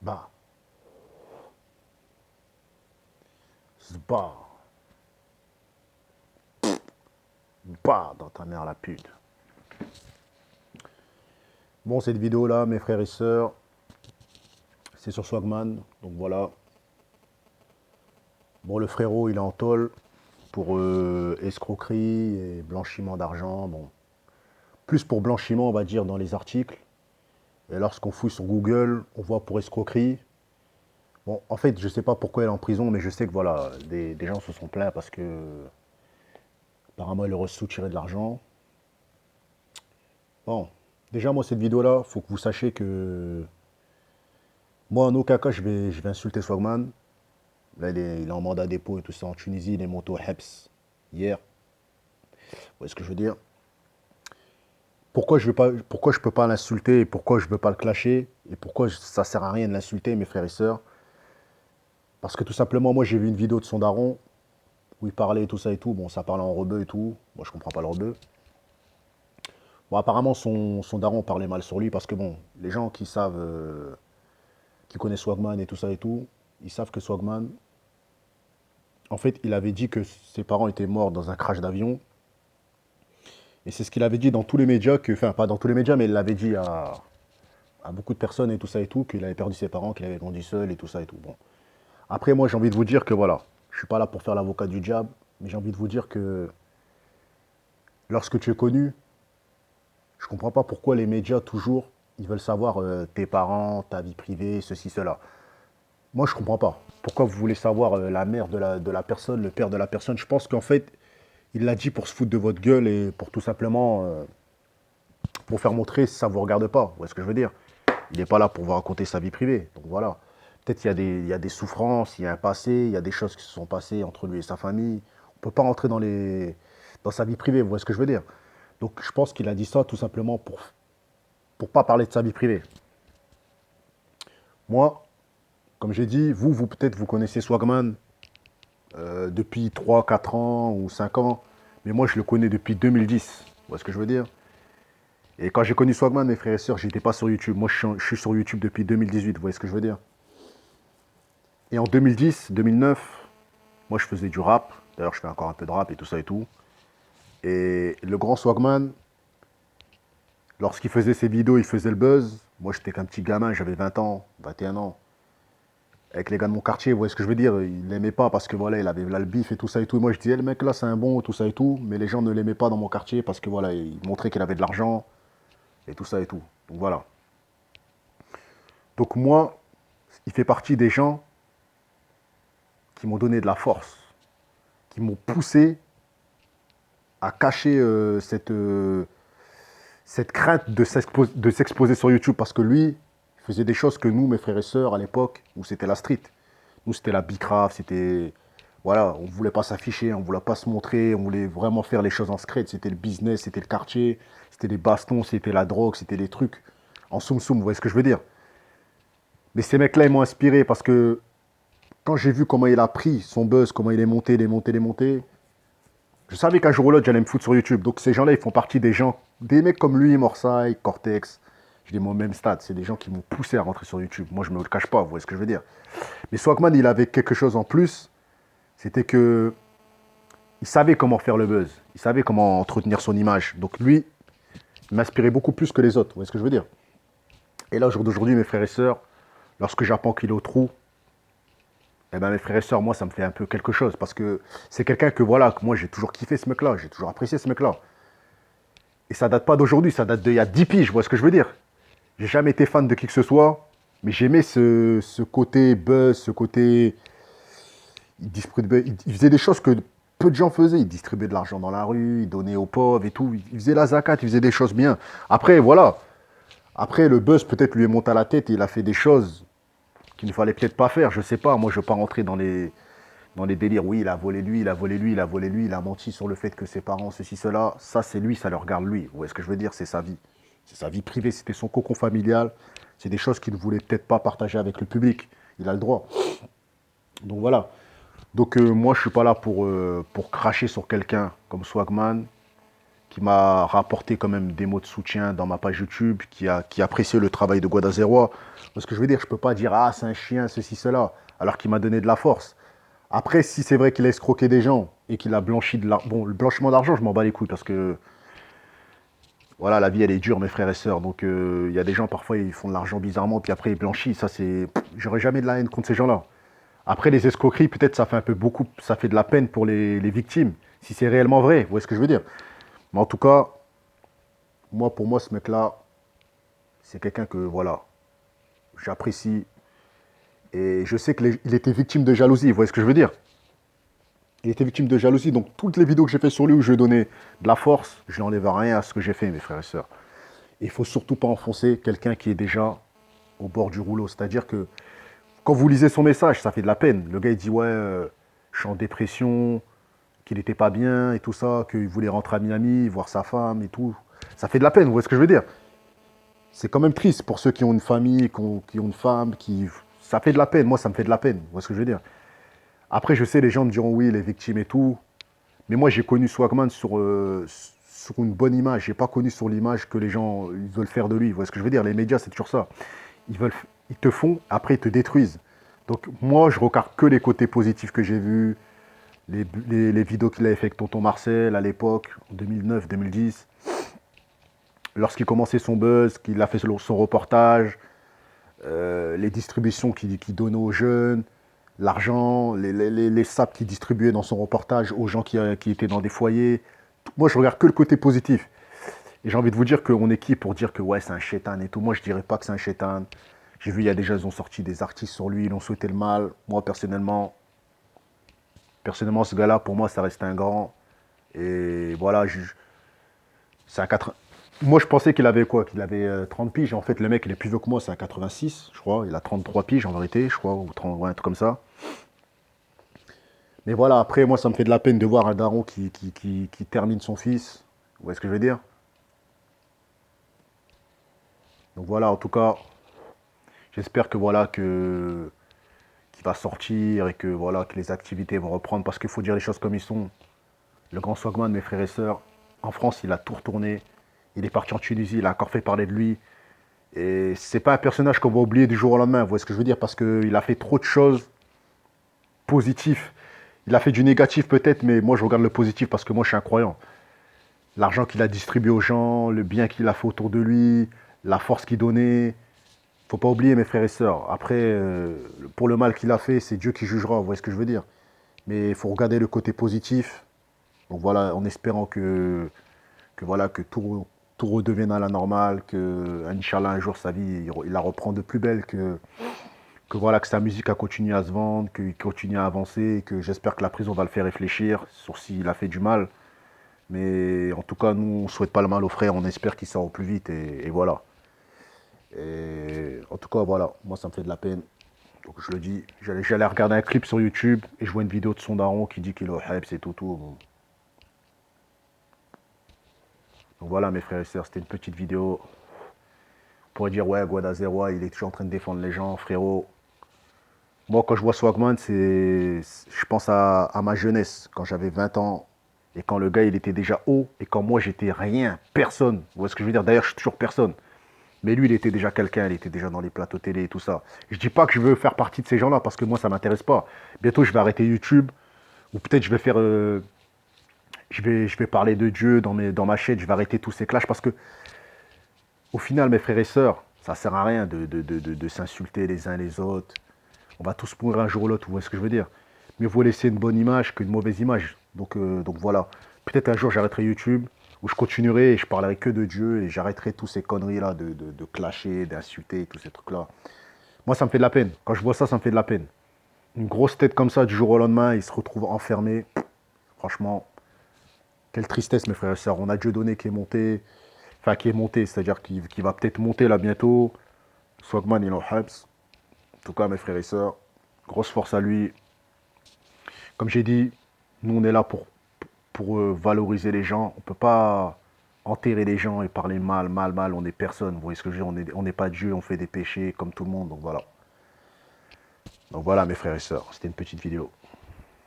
Bah, bah, bah, dans ta mère la pute. Bon, cette vidéo-là, mes frères et sœurs, c'est sur Swagman. Donc voilà. Bon, le frérot, il est en tôle pour escroquerie et blanchiment d'argent. Bon, plus pour blanchiment, on va dire, dans les articles. Et lorsqu'on fouille sur Google, on voit pour escroquerie. Bon, en fait, je sais pas pourquoi elle est en prison, mais je sais que voilà, des gens se sont plaints parce que apparemment, elle aurait soutiré de l'argent. Bon, déjà, moi, cette vidéo-là, faut que vous sachiez que moi, en aucun cas, je vais insulter Swagman. Là, il est en mandat dépôt et tout ça en Tunisie. Il est monté au Heps hier. Vous voyez ce que je veux dire? Pourquoi je peux pas l'insulter et pourquoi je ne veux pas le clasher et pourquoi ça sert à rien de l'insulter, mes frères et sœurs? Parce que tout simplement, moi, j'ai vu une vidéo de son daron où il parlait et tout ça et tout. Bon, ça parlait en rebeu et tout. Moi, je comprends pas le rebeu. Bon, apparemment, son daron parlait mal sur lui parce que, bon, les gens qui savent, qui connaissent Swagman et tout ça et tout, ils savent que Swagman, en fait, il avait dit que ses parents étaient morts dans un crash d'avion. Et c'est ce qu'il avait dit dans tous les médias, enfin, pas dans tous les médias, mais il l'avait dit à beaucoup de personnes et tout ça et tout, qu'il avait perdu ses parents, qu'il avait grandi seul et tout ça et tout. Bon. Après, moi, j'ai envie de vous dire que voilà, je suis pas là pour faire l'avocat du diable, mais j'ai envie de vous dire que lorsque tu es connu, je comprends pas pourquoi les médias, toujours, ils veulent savoir tes parents, ta vie privée, ceci, cela. Moi, je comprends pas. Pourquoi vous voulez savoir la mère de la personne, le père de la personne? Je pense qu'en fait, il l'a dit pour se foutre de votre gueule et pour tout simplement pour faire montrer si ça ne vous regarde pas. Vous voyez ce que je veux dire? Il n'est pas là pour vous raconter sa vie privée. Donc voilà. Peut-être il y a des souffrances, il y a un passé, il y a des choses qui se sont passées entre lui et sa famille. On ne peut pas rentrer dans sa vie privée, vous voyez ce que je veux dire? Donc je pense qu'il a dit ça tout simplement pour pas parler de sa vie privée. Moi, comme j'ai dit, vous peut-être vous connaissez Swagman depuis 3, 4 ans ou 5 ans, mais moi je le connais depuis 2010. Vous voyez ce que je veux dire? Et quand j'ai connu Swagman, mes frères et sœurs, j'étais pas sur YouTube. Moi je suis sur YouTube depuis 2018, vous voyez ce que je veux dire? Et en 2010, 2009, moi je faisais du rap. D'ailleurs, je fais encore un peu de rap et tout ça et tout. Et le grand Swagman, lorsqu'il faisait ses vidéos, il faisait le buzz. Moi, j'étais qu'un petit gamin, j'avais 20 ans, 21 ans. Avec les gars de mon quartier, vous voyez ce que je veux dire? Il l'aimait pas parce que voilà, il avait là le bif et tout ça et tout. Et moi, je disais, le mec là, c'est un bon, tout ça et tout. Mais les gens ne l'aimaient pas dans mon quartier parce que voilà, il montrait qu'il avait de l'argent et tout ça et tout. Donc voilà. Donc moi, il fait partie des gens qui m'ont donné de la force, qui m'ont poussé à cacher cette crainte de s'exposer sur YouTube parce que lui, il faisait des choses que nous, mes frères et sœurs, à l'époque, où c'était la street. Nous, c'était la bicrave, c'était. Voilà, on ne voulait pas s'afficher, on ne voulait pas se montrer, on voulait vraiment faire les choses en secret. C'était le business, c'était le quartier, c'était les bastons, c'était la drogue, c'était des trucs en soum-soum, vous voyez ce que je veux dire? Mais ces mecs-là, ils m'ont inspiré parce que quand j'ai vu comment il a pris son buzz, comment il est monté, il est monté, il est monté, je savais qu'un jour ou l'autre, j'allais me foutre sur YouTube. Donc ces gens-là, ils font partie des gens, des mecs comme lui, Morsay, Cortex, je dis moi au même stade, c'est des gens qui m'ont poussé à rentrer sur YouTube. Moi, je ne me le cache pas, vous voyez ce que je veux dire. Mais Swagman, il avait quelque chose en plus, c'était que il savait comment faire le buzz, il savait comment entretenir son image. Donc lui, il m'inspirait beaucoup plus que les autres, vous voyez ce que je veux dire. Et là, au jour d'aujourd'hui, mes frères et sœurs, lorsque j'apprends qu'il est au trou, eh ben, mes frères et sœurs, moi, ça me fait un peu quelque chose. Parce que c'est quelqu'un que, voilà, que moi, j'ai toujours kiffé ce mec-là. J'ai toujours apprécié ce mec-là. Et ça date pas d'aujourd'hui, ça date d'il y a 10 piges, vous voyez ce que je veux dire? J'ai jamais été fan de qui que ce soit, mais j'aimais ce côté buzz, ce côté. Il faisait des choses que peu de gens faisaient. Il distribuait de l'argent dans la rue, il donnait aux pauvres et tout. Il faisait la zakat, il faisait des choses bien. Après, voilà. Après, le buzz peut-être lui est monté à la tête et il a fait des choses qu'il ne fallait peut-être pas faire. Je sais pas. Moi, je ne veux pas rentrer dans les délires. Oui, il a volé lui, il a volé lui, il a volé lui, il a menti sur le fait que ses parents, ceci, cela. Ça, c'est lui, ça le regarde lui. Vous voyez ce que je veux dire? C'est sa vie. C'est sa vie privée, c'était son cocon familial. C'est des choses qu'il ne voulait peut-être pas partager avec le public. Il a le droit. Donc voilà. Donc moi, je suis pas là pour cracher sur quelqu'un comme Swagman. qui m'a rapporté quand même des mots de soutien dans ma page YouTube, qui appréciait le travail de Guadazerwa. Parce que je veux dire, je peux pas dire, ah, c'est un chien, ceci, cela, alors qu'il m'a donné de la force. Après, si c'est vrai qu'il a escroqué des gens et qu'il a blanchi de l'argent, bon, le blanchiment d'argent, je m'en bats les couilles parce que, voilà, la vie, elle est dure, mes frères et sœurs. Donc, il y a des gens, parfois, ils font de l'argent bizarrement, puis après, ils blanchissent. Ça, c'est. J'aurais jamais de la haine contre ces gens-là. Après, les escroqueries, peut-être, ça fait un peu beaucoup, ça fait de la peine pour les victimes, si c'est réellement vrai. Vous voyez ce que je veux dire? Mais en tout cas, moi, pour moi, ce mec-là, c'est quelqu'un que, voilà, j'apprécie. Et je sais qu'il était victime de jalousie. Vous voyez ce que je veux dire? Il était victime de jalousie. Donc, toutes les vidéos que j'ai fait sur lui où je lui ai donné de la force, je n'enlève rien à ce que j'ai fait, mes frères et sœurs. Et il ne faut surtout pas enfoncer quelqu'un qui est déjà au bord du rouleau. C'est-à-dire que quand vous lisez son message, ça fait de la peine. Le gars, il dit, ouais, je suis en dépression, qu'il n'était pas bien et tout ça, qu'il voulait rentrer à Miami, voir sa femme et tout. Ça fait de la peine, vous voyez ce que je veux dire? C'est quand même triste pour ceux qui ont une famille, qui ont une femme, qui... Ça fait de la peine, moi ça me fait de la peine, vous voyez ce que je veux dire? Après, je sais, les gens me diront oui, les victimes et tout, mais moi j'ai connu Swagman sur une bonne image, j'ai pas connu sur l'image que les gens ils veulent faire de lui, vous voyez ce que je veux dire? Les médias, c'est toujours ça. Ils te font, après ils te détruisent. Donc moi, je regarde que les côtés positifs que j'ai vus, les vidéos qu'il avait fait avec Tonton Marcel à l'époque, en 2009-2010, lorsqu'il commençait son buzz, qu'il a fait son reportage, les distributions qu'il donnait aux jeunes, l'argent, les sapes qu'il distribuait dans son reportage aux gens qui étaient dans des foyers. Moi, je regarde que le côté positif. Et j'ai envie de vous dire qu'on est qui pour dire que ouais, c'est un chétan et tout. Moi, je dirais pas que c'est un chétan. J'ai vu, il y a déjà, ils ont sorti des artistes sur lui, ils ont souhaité le mal. Moi, personnellement, ce gars-là, pour moi, ça reste un grand. Et voilà, c'est un 4. Moi, je pensais qu'il avait quoi? Qu'il avait 30 piges. En fait, le mec, il est plus vieux que moi, c'est un 86, je crois. Il a 33 piges en vérité, je crois, ou 30, ouais, un truc comme ça. Mais voilà, après, moi, ça me fait de la peine de voir un daron qui termine son fils. Vous voyez ce que je veux dire? Donc voilà, en tout cas, j'espère que voilà, qu'il va sortir et que voilà, que les activités vont reprendre. Parce qu'il faut dire les choses comme ils sont. Le grand Swagman, mes frères et sœurs, en France, il a tout retourné. Il est parti en Tunisie, il a encore fait parler de lui. Et c'est pas un personnage qu'on va oublier du jour au lendemain, vous voyez ce que je veux dire? Parce qu'il a fait trop de choses positives. Il a fait du négatif peut-être, mais moi je regarde le positif parce que moi je suis un croyant. L'argent qu'il a distribué aux gens, le bien qu'il a fait autour de lui, la force qu'il donnait. Faut pas oublier mes frères et sœurs. Après, pour le mal qu'il a fait, c'est Dieu qui jugera, vous voyez ce que je veux dire? Mais il faut regarder le côté positif. Donc voilà, en espérant voilà, que tout redevienne à la normale, que Inch'Allah un jour sa vie, il la reprend de plus belle, que voilà, que sa musique a continué à se vendre, qu'il continue à avancer, que j'espère que la prison va le faire réfléchir sur s'il a fait du mal. Mais en tout cas, nous, on ne souhaite pas le mal au frère, on espère qu'il sort au plus vite, et voilà. Et en tout cas, voilà, moi ça me fait de la peine. Donc je le dis, j'allais regarder un clip sur YouTube, et je vois une vidéo de son daron qui dit qu'il est au Hebs et tout, tout. Bon. Donc voilà, mes frères et sœurs, c'était une petite vidéo. On pourrait dire, ouais, Guadazerwa, il est toujours en train de défendre les gens, frérot. Moi, quand je vois Swagman, je pense à ma jeunesse, quand j'avais 20 ans, et quand le gars, il était déjà haut, et quand moi, j'étais rien, personne. Vous voyez ce que je veux dire? D'ailleurs, je suis toujours personne. Mais lui, il était déjà quelqu'un, il était déjà dans les plateaux télé et tout ça. Je dis pas que je veux faire partie de ces gens-là, parce que moi, ça m'intéresse pas. Bientôt, je vais arrêter YouTube, ou peut-être je vais faire... je vais parler de Dieu dans ma chaîne, je vais arrêter tous ces clashs, parce que au final, mes frères et sœurs, ça sert à rien de s'insulter les uns les autres. On va tous mourir un jour ou l'autre, vous voyez ce que je veux dire? Mieux vaut laisser une bonne image qu'une mauvaise image. Donc voilà. Peut-être un jour j'arrêterai YouTube, où je continuerai et je parlerai que de Dieu et j'arrêterai tous ces conneries-là de clasher, d'insulter, tous ces trucs-là. Moi, ça me fait de la peine. Quand je vois ça, ça me fait de la peine. Une grosse tête comme ça, du jour au lendemain, il se retrouve enfermé. Franchement, quelle tristesse, mes frères et sœurs. On a Dieu donné qui est monté, enfin qui est monté, c'est-à-dire qui va peut-être monter là bientôt. Swagman, il est en Habs. En tout cas, mes frères et sœurs, grosse force à lui. Comme j'ai dit, nous, on est là pour valoriser les gens. On ne peut pas enterrer les gens et parler mal, mal, mal. On est personne. Vous voyez ce que je veux dire? On n'est pas Dieu, on fait des péchés comme tout le monde. Donc voilà. Donc voilà, mes frères et sœurs, c'était une petite vidéo.